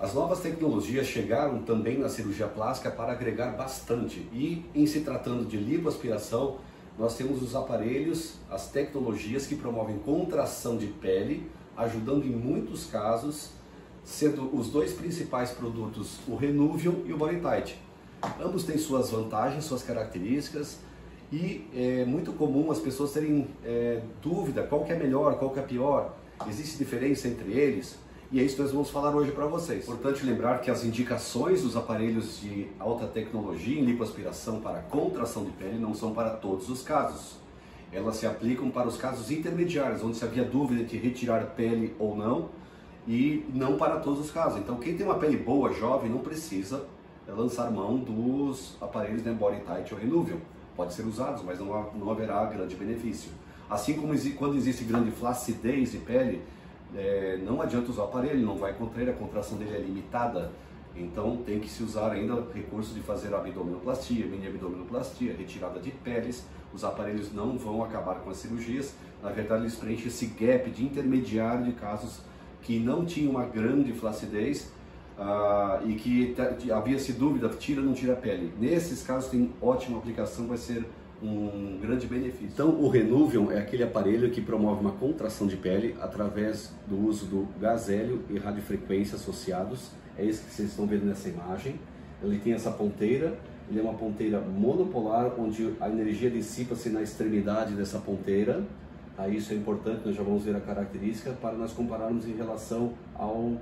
As novas tecnologias chegaram também na cirurgia plástica para agregar bastante, e em se tratando de lipoaspiração, nós temos os aparelhos, as tecnologias que promovem contração de pele, ajudando em muitos casos, sendo os dois principais produtos o Renuvium e o BodyTite. Ambos têm suas vantagens, suas características, e é muito comum as pessoas terem dúvida qual que é melhor, qual que é pior, existe diferença entre eles, e é isso que nós vamos falar hoje para vocês. Importante lembrar que as indicações dos aparelhos de alta tecnologia em lipoaspiração para contração de pele não são para todos os casos. Elas se aplicam para os casos intermediários, onde se havia dúvida de retirar pele ou não, e não para todos os casos. Então quem tem uma pele boa, jovem, não precisa lançar mão dos aparelhos BodyTite ou Renuvium. Pode ser usados, mas não haverá grande benefício. Assim como quando existe grande flacidez de pele, não adianta usar o aparelho, não vai contrair, a contração dele é limitada. Então tem que se usar ainda recursos de fazer abdominoplastia, mini abdominoplastia, retirada de peles. Os aparelhos não vão acabar com as cirurgias, na verdade eles preenchem esse gap de intermediário de casos que não tinham uma grande flacidez e que havia-se dúvida, tira ou não tira a pele. Nesses casos tem ótima aplicação, vai ser um grande benefício. Então o Renuvium é aquele aparelho que promove uma contração de pele através do uso do gás hélio e radiofrequência associados. É esse que vocês estão vendo nessa imagem. Ele tem essa ponteira, ele é uma ponteira monopolar, onde a energia dissipa-se na extremidade dessa ponteira. Isso é importante, nós já vamos ver a característica para nós compararmos em relação ao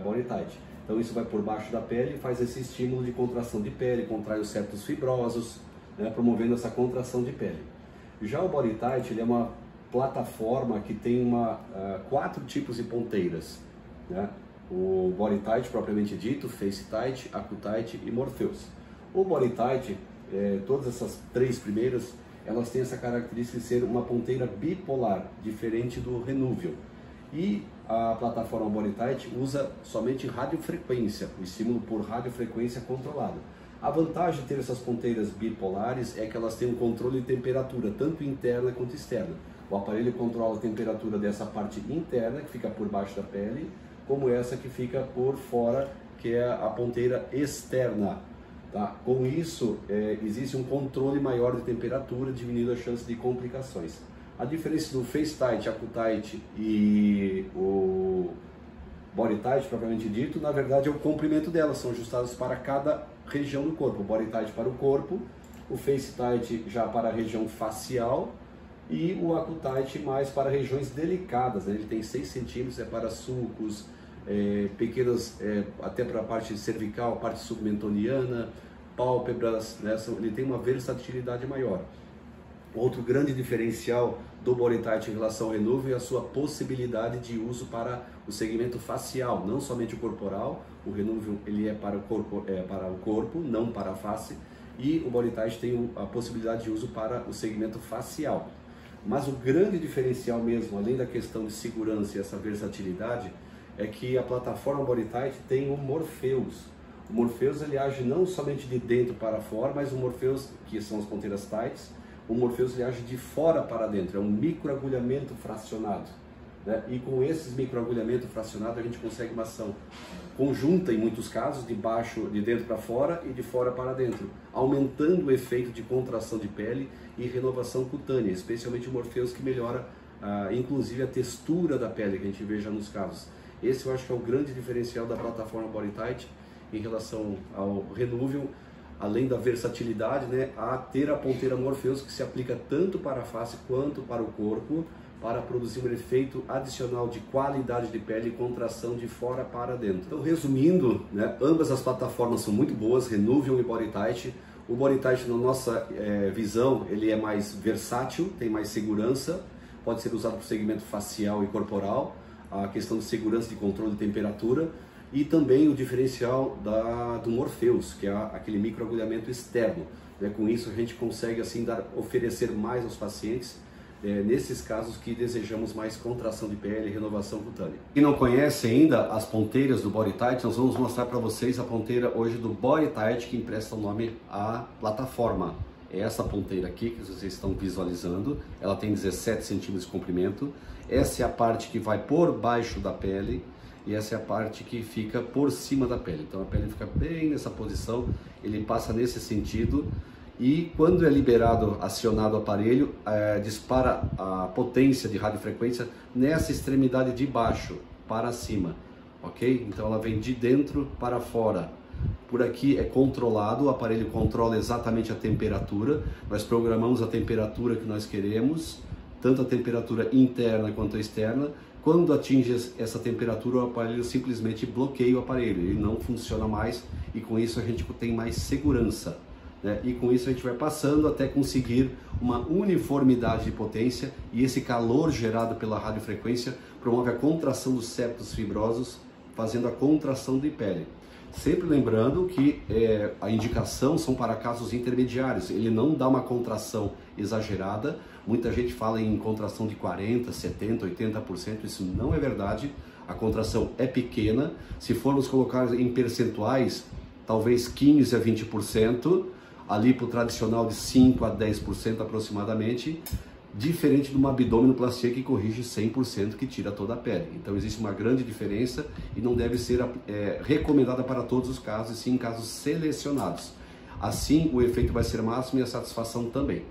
BodyTite. Então isso vai por baixo da pele e faz esse estímulo de contração de pele, contrai os septos fibrosos, promovendo essa contração de pele. Já o BodyTite, ele é uma plataforma que tem 4 tipos de ponteiras, o BodyTite propriamente dito, FaceTite, AccuTite e Morpheus. O BodyTite, todas essas 3 primeiras, elas têm essa característica de ser uma ponteira bipolar, diferente do Renuvium. E a plataforma BodyTite usa somente radiofrequência, o estímulo por radiofrequência controlado. A vantagem de ter essas ponteiras bipolares é que elas têm um controle de temperatura, tanto interna quanto externa. O aparelho controla a temperatura dessa parte interna, que fica por baixo da pele, como essa que fica por fora, que é a ponteira externa. Com isso, existe um controle maior de temperatura, diminuindo a chance de complicações. A diferença do FaceTite, AccuTite e o BodyTite, propriamente dito, na verdade é o comprimento delas, são ajustados para cada região do corpo. O BodyTite para o corpo, o FaceTite já para a região facial e o AccuTite mais para regiões delicadas. Ele tem 6 centímetros, é para sulcos, pequenas, até para a parte cervical, a parte submentoniana, pálpebras, ele tem uma versatilidade maior. Outro grande diferencial do BodyTite em relação ao Renuvium é a sua possibilidade de uso para o segmento facial, não somente o corporal. O Renuvium ele é para o corpo, não para a face, e o BodyTite tem a possibilidade de uso para o segmento facial. Mas o grande diferencial mesmo, além da questão de segurança e essa versatilidade, é que a plataforma BodyTite tem o Morpheus. O Morpheus ele age não somente de dentro para fora, mas o Morpheus, que são as ponteiras tights, o Morpheus ele age de fora para dentro, é um microagulhamento fracionado. E com esses microagulhamentos fracionados a gente consegue uma ação conjunta em muitos casos, de dentro para fora e de fora para dentro, aumentando o efeito de contração de pele e renovação cutânea, especialmente o Morpheus que melhora inclusive a textura da pele que a gente vê já nos casos. Esse eu acho que é o grande diferencial da plataforma BodyTite em relação ao Renuvium, além da versatilidade, a ter a ponteira Morpheus que se aplica tanto para a face quanto para o corpo, para produzir um efeito adicional de qualidade de pele e contração de fora para dentro. Então, resumindo, ambas as plataformas são muito boas, Renuvium e BodyTite. O BodyTite, na nossa visão, ele é mais versátil, tem mais segurança, pode ser usado para o segmento facial e corporal, a questão de segurança de controle de temperatura, e também o diferencial do Morpheus, que é aquele microagulhamento externo. Com isso a gente consegue assim oferecer mais aos pacientes nesses casos que desejamos mais contração de pele e renovação cutânea. Quem não conhece ainda as ponteiras do BodyTite, nós vamos mostrar para vocês a ponteira hoje do BodyTite, que empresta o nome à plataforma. é essa ponteira aqui que vocês estão visualizando. Ela tem 17 centímetros de comprimento. Essa é a parte que vai por baixo da pele e essa é a parte que fica por cima da pele. Então a pele fica bem nessa posição, ele passa nesse sentido e quando é liberado, acionado o aparelho, dispara a potência de radiofrequência nessa extremidade de baixo para cima, ok? Então ela vem de dentro para fora. Por aqui é controlado, o aparelho controla exatamente a temperatura, nós programamos a temperatura que nós queremos, tanto a temperatura interna quanto a externa. Quando atinge essa temperatura, o aparelho simplesmente bloqueia o aparelho, ele não funciona mais e com isso a gente tem mais segurança, né? E com isso a gente vai passando até conseguir uma uniformidade de potência e esse calor gerado pela radiofrequência promove a contração dos septos fibrosos, fazendo a contração de pele. Sempre lembrando que a indicação são para casos intermediários, ele não dá uma contração exagerada. Muita gente fala em contração de 40%, 70%, 80%, isso não é verdade. A contração é pequena, se formos colocar em percentuais, talvez 15% a 20%, ali para o tradicional de 5% a 10% aproximadamente, diferente de uma abdominoplastia que corrige 100%, que tira toda a pele. Então existe uma grande diferença e não deve ser recomendada para todos os casos, e sim em casos selecionados. Assim o efeito vai ser máximo e a satisfação também.